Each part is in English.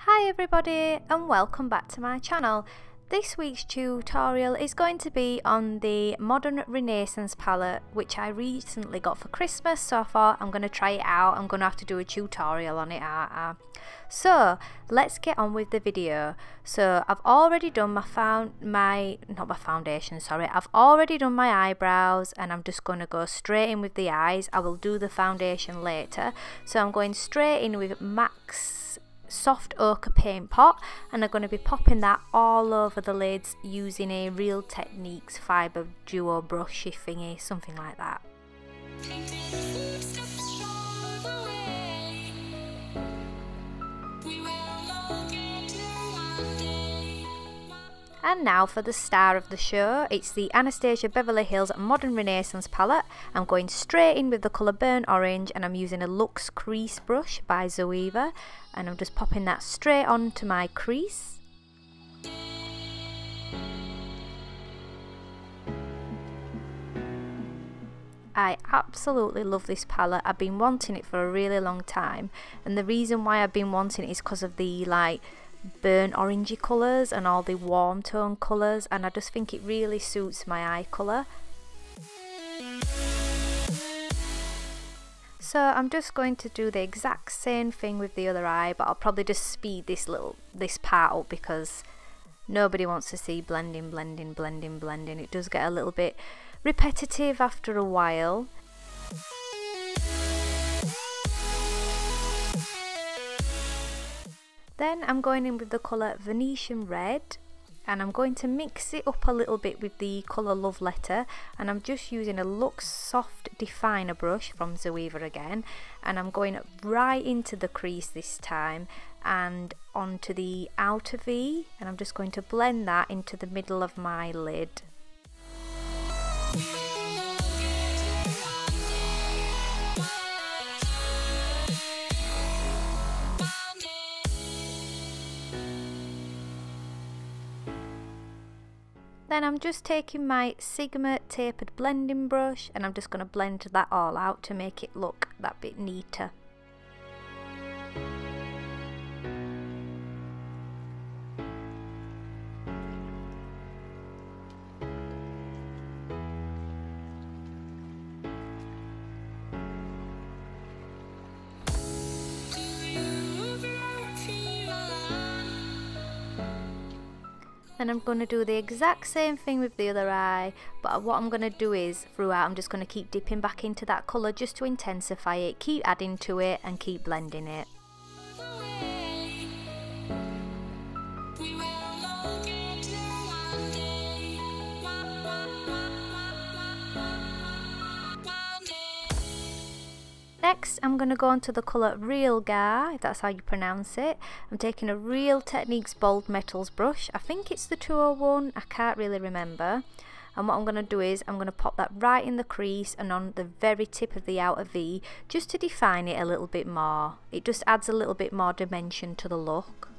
Hi everybody and welcome back to my channel. This week's tutorial is going to be on the Modern Renaissance palette, which I recently got for Christmas, so I thought I'm going to try it out. I'm going to have to do a tutorial on it. So let's get on with the video. So I've already done I've already done my eyebrows, and I'm just going to go straight in with the eyes. I will do the foundation later, so I'm going straight in with MAC's soft ochre paint pot, and I'm going to be popping that all over the lids using a Real Techniques fibre duo brushy thingy, something like that. And now for the star of the show. It's the Anastasia Beverly Hills Modern Renaissance palette. I'm going straight in with the colour Burnt Orange, and I'm using a Luxe crease brush by Zoeva, and I'm just popping that straight onto my crease. I absolutely love this palette. I've been wanting it for a really long time, and the reason why I've been wanting it is because of the burnt orangey colours and all the warm tone colours, and I just think it really suits my eye colour. So I'm just going to do the exact same thing with the other eye, but I'll probably just speed this part up because nobody wants to see blending. It does get a little bit repetitive after a while. Then I'm going in with the colour Venetian Red, and I'm going to mix it up a little bit with the colour Love Letter, and I'm just using a Luxe Soft Definer brush from Zoeva again, and I'm going right into the crease this time and onto the outer V, and I'm just going to blend that into the middle of my lid. Then I'm just taking my Sigma tapered blending brush, and I'm just going to blend that all out to make it look that bit neater. And I'm going to do the exact same thing with the other eye, but what I'm going to do is throughout I'm just going to keep dipping back into that colour just to intensify it, keep adding to it and keep blending it. Next, I'm going to go on to the colour Real Gar, if that's how you pronounce it. I'm taking a Real Techniques Bold Metals brush. I think it's the 201, I can't really remember. And what I'm going to do is I'm going to pop that right in the crease and on the very tip of the outer V, just to define it a little bit more. It just adds a little bit more dimension to the look.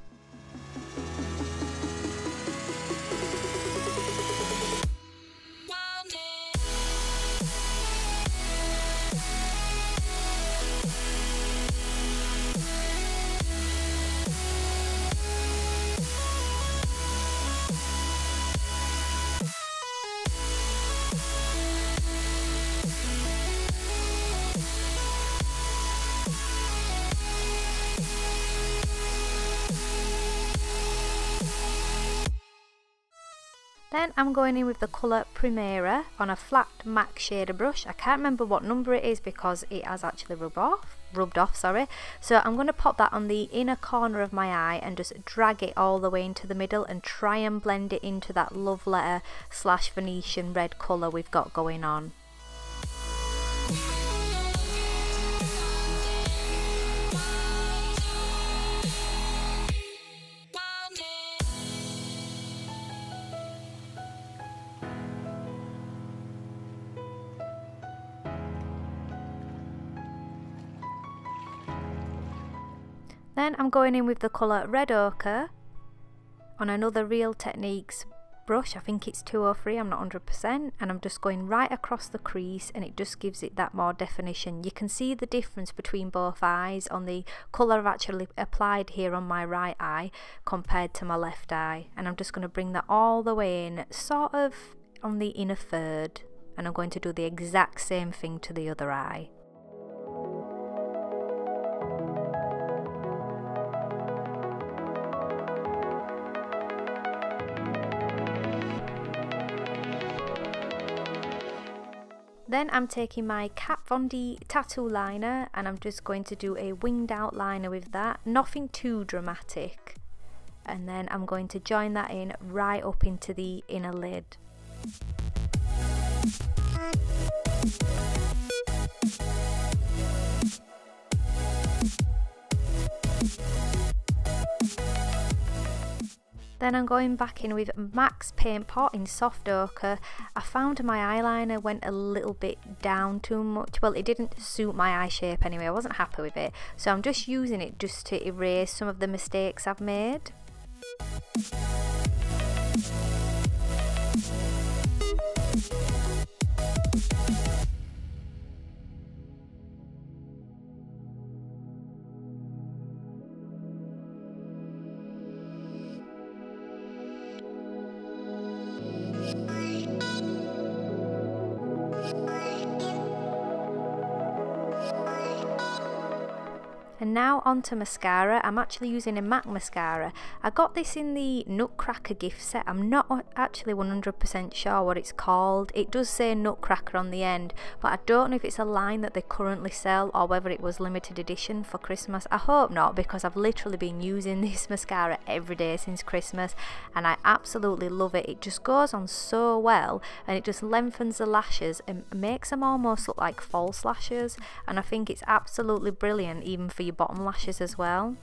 Then I'm going in with the colour Primera on a flat MAC shader brush. I can't remember what number it is because it has actually rubbed off, sorry. So I'm going to pop that on the inner corner of my eye and just drag it all the way into the middle and try and blend it into that Love Letter / Venetian Red colour we've got going on. Then I'm going in with the colour Red Ochre on another Real Techniques brush, I think it's 203, I'm not 100%, and I'm just going right across the crease, and it just gives it that more definition. You can see the difference between both eyes on the colour I've actually applied here on my right eye compared to my left eye, and I'm just going to bring that all the way in, sort of on the inner third, and I'm going to do the exact same thing to the other eye. Then I'm taking my Kat Von D tattoo liner, and I'm just going to do a winged out liner with that, nothing too dramatic. And then I'm going to join that in right up into the inner lid. Then I'm going back in with MAC's Paint Pot in Soft Ochre. I found my eyeliner went a little bit down too much. Well, it didn't suit my eye shape anyway, I wasn't happy with it. So I'm just using it just to erase some of the mistakes I've made. And now onto mascara. I'm actually using a MAC mascara. I got this in the Nutcracker gift set. I'm not actually 100% sure what it's called. It does say Nutcracker on the end, but I don't know if it's a line that they currently sell or whether it was limited edition for Christmas. I hope not, because I've literally been using this mascara every day since Christmas, and I absolutely love it. It just goes on so well, and it just lengthens the lashes and makes them almost look like false lashes, and I think it's absolutely brilliant even for your bottom lashes as well.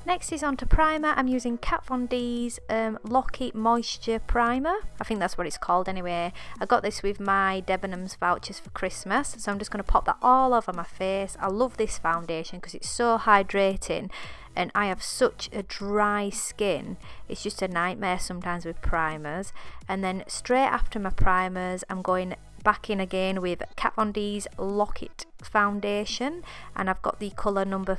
Next is onto primer. I'm using Kat Von D's Lock-It Moisture Primer. I think that's what it's called anyway. I got this with my Debenhams vouchers for Christmas, so I'm just going to pop that all over my face. I love this foundation because it's so hydrating, and I have such a dry skin. It's just a nightmare sometimes with primers. And then straight after my primers, I'm going back in again with Kat Von D's Lock-It foundation, and I've got the colour number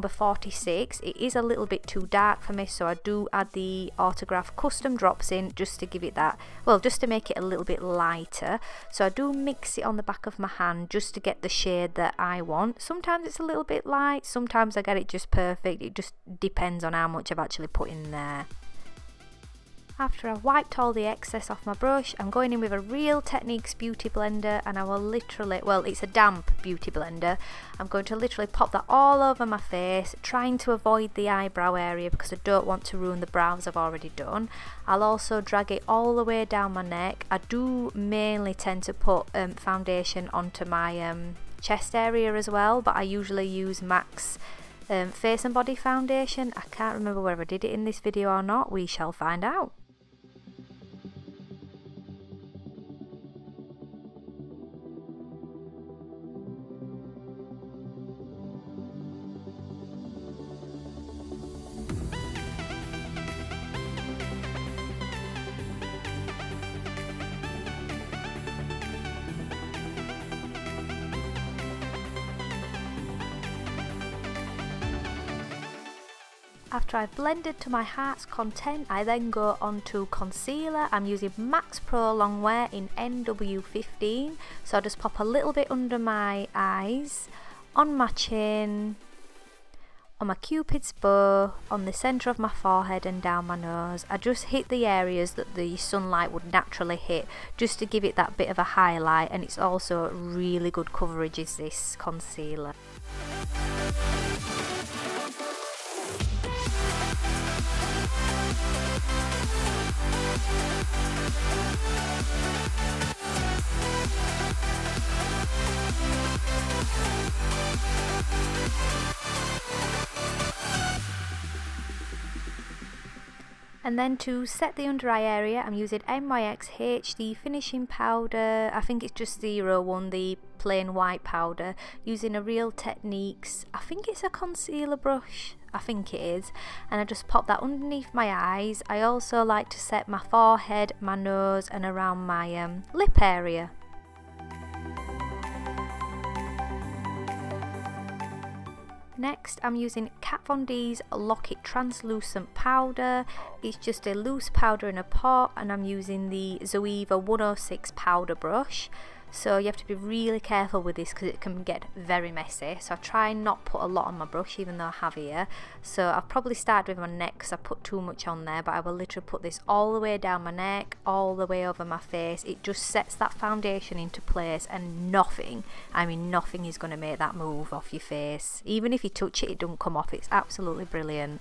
46. It is a little bit too dark for me, so I do add the autograph custom drops in just to give it that, well, just to make it a little bit lighter. So I do mix it on the back of my hand just to get the shade that I want. Sometimes it's a little bit light, sometimes I get it just perfect. It just depends on how much I've actually put in there. After I've wiped all the excess off my brush, I'm going in with a Real Techniques beauty blender, and I will literally, well, it's a damp beauty blender. I'm going to literally pop that all over my face, trying to avoid the eyebrow area because I don't want to ruin the brows I've already done. I'll also drag it all the way down my neck. I do mainly tend to put foundation onto my chest area as well, but I usually use MAC's Face and Body foundation. I can't remember whether I did it in this video or not. We shall find out. After I've blended to my heart's content, I then go on to concealer. I'm using Max Pro Longwear in NW15, so I'll just pop a little bit under my eyes, on my chin, on my cupid's bow, on the centre of my forehead and down my nose. I just hit the areas that the sunlight would naturally hit, just to give it that bit of a highlight, and it's also really good coverage is this concealer. And then to set the under eye area, I'm using NYX HD finishing powder. I think it's just 01, the plain white powder, using a Real Techniques, I think it's a concealer brush, I think it is, and I just pop that underneath my eyes. I also like to set my forehead, my nose and around my lip area. Next, I'm using Kat Von D's Lock It Translucent Powder. It's just a loose powder in a pot, and I'm using the Zoeva 106 powder brush. So you have to be really careful with this because it can get very messy. So I try and not put a lot on my brush, even though I have here. So I've probably started with my neck because I put too much on there, but I will literally put this all the way down my neck, all the way over my face. It just sets that foundation into place, and nothing, I mean nothing, is going to make that move off your face. Even if you touch it, it doesn't come off. It's absolutely brilliant.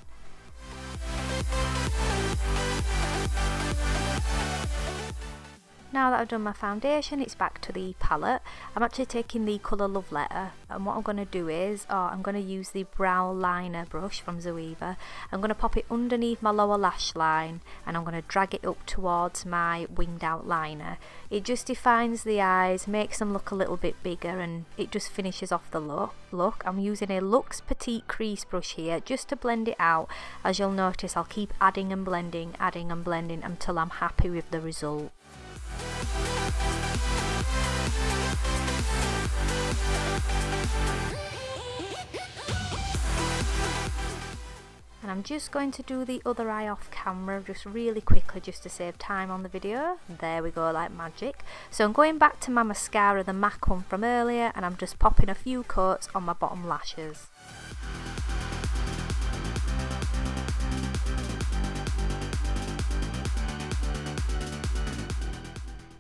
Now that I've done my foundation, it's back to the palette. I'm actually taking the colour Love Letter, and what I'm going to do is, I'm going to use the brow liner brush from Zoeva. I'm going to pop it underneath my lower lash line, and I'm going to drag it up towards my winged out liner. It just defines the eyes, makes them look a little bit bigger, and it just finishes off the look. I'm using a Luxe Petite Crease brush here just to blend it out. As you'll notice, I'll keep adding and blending until I'm happy with the result. And I'm just going to do the other eye off camera just really quickly, just to save time on the video. There we go, like magic. So I'm going back to my mascara, the MAC one from earlier, and I'm just popping a few coats on my bottom lashes.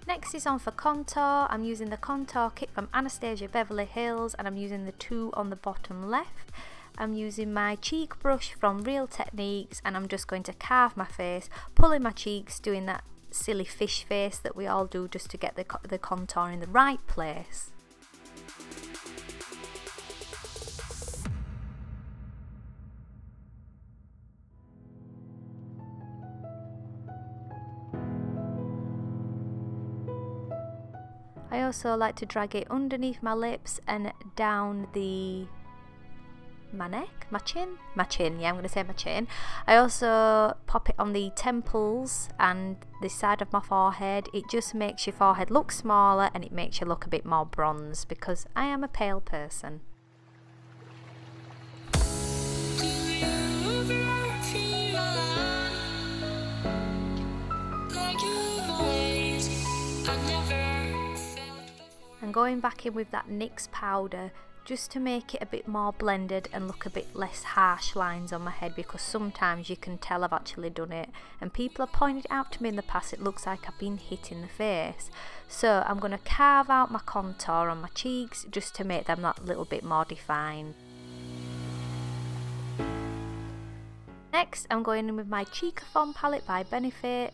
Next is on for contour. I'm using the contour kit from Anastasia Beverly Hills, and I'm using the two on the bottom left. I'm using my cheek brush from Real Techniques, and I'm just going to carve my face, pulling my cheeks, doing that silly fish face that we all do just to get the contour in the right place. I also like to drag it underneath my lips and down my neck, my chin, yeah, I'm going to say my chin. I also pop it on the temples and the side of my forehead. It just makes your forehead look smaller, and it makes you look a bit more bronzed because I am a pale person. And going back in with that NYX powder just to make it a bit more blended and look a bit less harsh lines on my head, because sometimes you can tell I've actually done it and people have pointed out to me in the past it looks like I've been hit in the face. So I'm going to carve out my contour on my cheeks just to make them that little bit more defined. Next I'm going in with my Cheekathon palette by Benefit,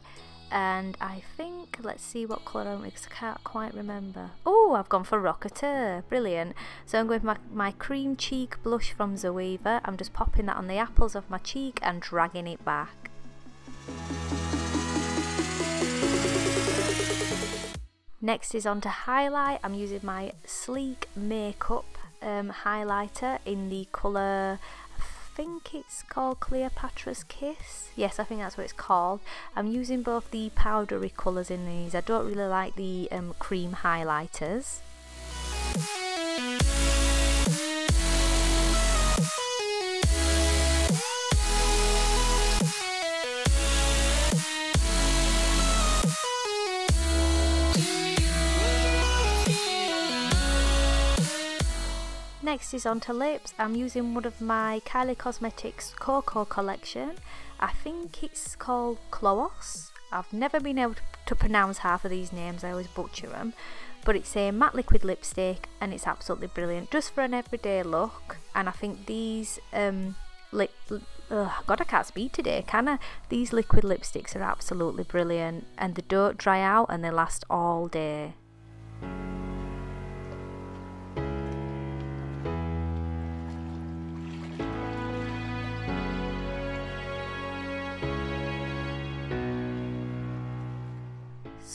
and I think, let's see what colour I'm, because I can't quite remember. Oh, I've gone for Rocketeur, brilliant. So I'm going with my cream cheek blush from Zoeva. I'm just popping that on the apples of my cheek and dragging it back. Next is on to highlight. I'm using my Sleek Makeup highlighter in the colour, I think it's called Cleopatra's Kiss. Yes, I think that's what it's called. I'm using both the powdery colours in these. I don't really like the cream highlighters. Next is onto lips. I'm using one of my Kylie Cosmetics Cocoa collection. I think it's called Cloos. I've never been able to pronounce half of these names, I always butcher them. But it's a matte liquid lipstick and it's absolutely brilliant, just for an everyday look. And I think these, God, I can't speak today, can I? These liquid lipsticks are absolutely brilliant, and they don't dry out and they last all day.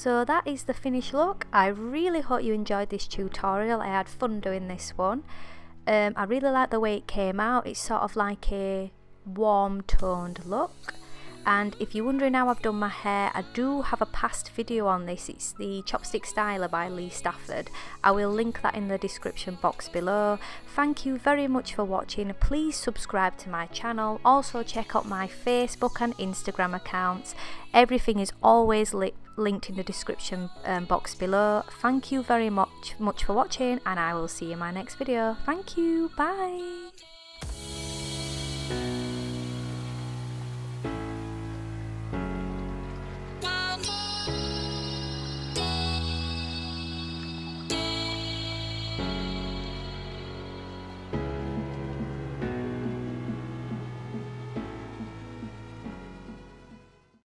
So that is the finished look. I really hope you enjoyed this tutorial. I had fun doing this one. I really like the way it came out. It's sort of like a warm toned look. And if you're wondering how I've done my hair, I do have a past video on this. It's the Chopstick Styler by Lee Stafford. I will link that in the description box below. Thank you very much for watching. Please subscribe to my channel. Also check out my Facebook and Instagram accounts. Everything is always linked in the description box below. Thank you very much for watching, and I will see you in my next video. Thank you. Bye.